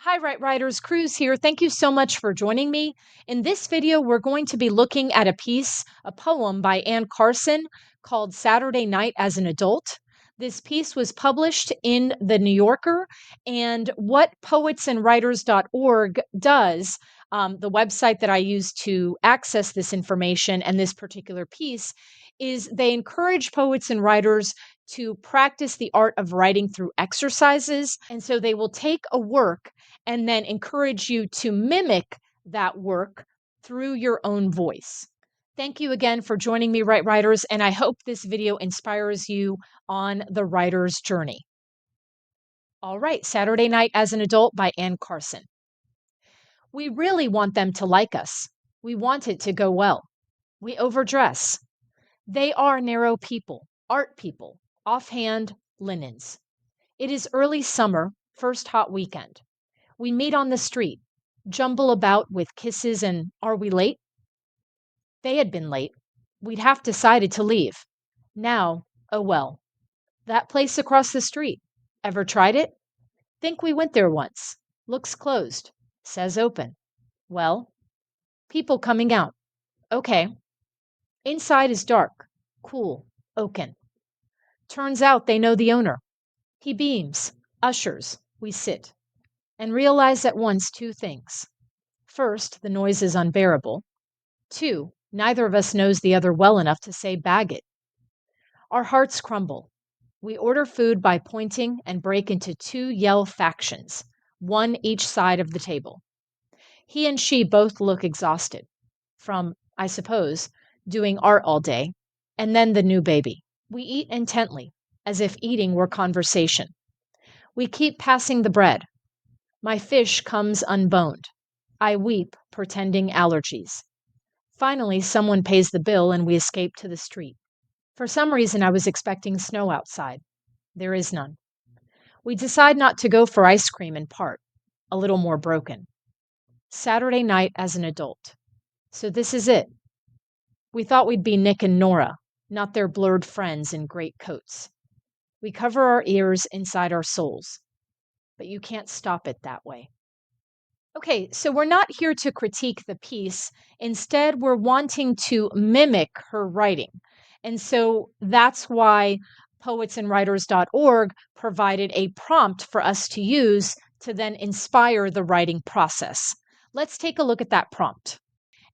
Hi, Right Writers, Cruz here. Thank you so much for joining me. In this video, we're going to be looking at a poem by Anne Carson called Saturday Night as an Adult. This piece was published in The New Yorker, and what poetsandwriters.org does, the website that I use to access this information and this particular piece, is they encourage poets and writers to practice the art of writing through exercises. And so they will take a work and then encourage you to mimic that work through your own voice. Thank you again for joining me, Right Writers, and I hope this video inspires you on the writer's journey. All right, Saturday Night as an Adult by Anne Carson. We really want them to like us. We want it to go well. We overdress. They are narrow people, art people, offhand linens. It is early summer, first hot weekend. We meet on the street, jumble about with kisses and are we late? They had been late. We'd half decided to leave. Now, oh well. That place across the street. Ever tried it? Think we went there once. Looks closed. Says open. Well, people coming out. Okay. Inside is dark, cool, oaken. Turns out they know the owner. He beams, ushers, we sit, and realize at once two things. First, the noise is unbearable. Two, neither of us knows the other well enough to say bag it. Our hearts crumble. We order food by pointing and break into two yell factions, one each side of the table. He and she both look exhausted from, I suppose, doing art all day, and then the new baby. We eat intently, as if eating were conversation. We keep passing the bread. My fish comes unboned. I weep, pretending allergies. Finally, someone pays the bill and we escape to the street. For some reason, I was expecting snow outside. There is none. We decide not to go for ice cream in part, a little more broken. Saturday night as an adult. So this is it. We thought we'd be Nick and Nora, not their blurred friends in great coats. We cover our ears inside our souls, but you can't stop it that way. Okay, so we're not here to critique the piece. Instead, we're wanting to mimic her writing. And so that's why poetsandwriters.org provided a prompt for us to use to then inspire the writing process. Let's take a look at that prompt.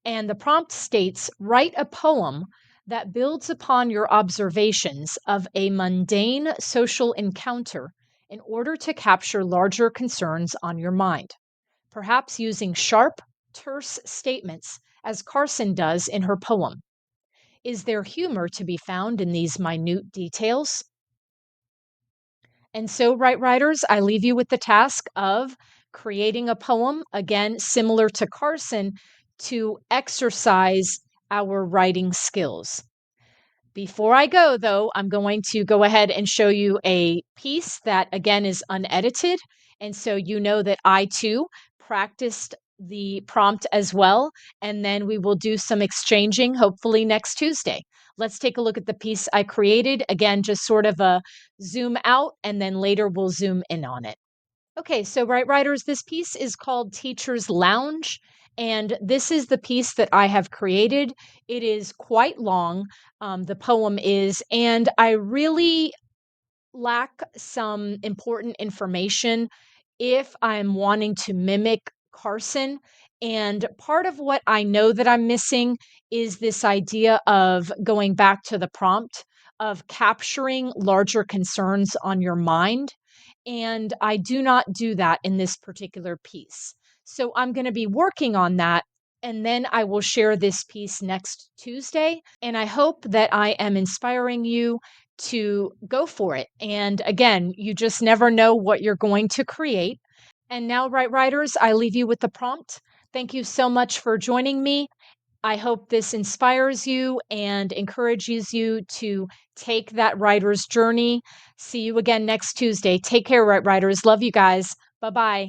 And the prompt states, write a poem that builds upon your observations of a mundane social encounter in order to capture larger concerns on your mind, perhaps using sharp, terse statements as Carson does in her poem. Is there humor to be found in these minute details? And so, Right Writers, I leave you with the task of creating a poem, again, similar to Carson, to exercise our writing skills. Before I go, though, I'm going to go ahead and show you a piece that, again, is unedited. And so you know that I, too, practiced the prompt as well. And then we will do some exchanging, hopefully next Tuesday. Let's take a look at the piece I created. Again, just sort of a zoom out, and then later we'll zoom in on it. Okay, so Right Writers, this piece is called Teacher's Lounge, and this is the piece that I have created. It is quite long, the poem is, and I really lack some important information if I'm wanting to mimic Carson. And part of what I know that I'm missing is this idea of going back to the prompt of capturing larger concerns on your mind. And I do not do that in this particular piece. So I'm going to be working on that. And then I will share this piece next Tuesday. And I hope that I am inspiring you to go for it. And again, you just never know what you're going to create. And now, Right Writers, I leave you with the prompt. Thank you so much for joining me. I hope this inspires you and encourages you to take that writer's journey. See you again next Tuesday. Take care, Right Writers. Love you guys. Bye bye.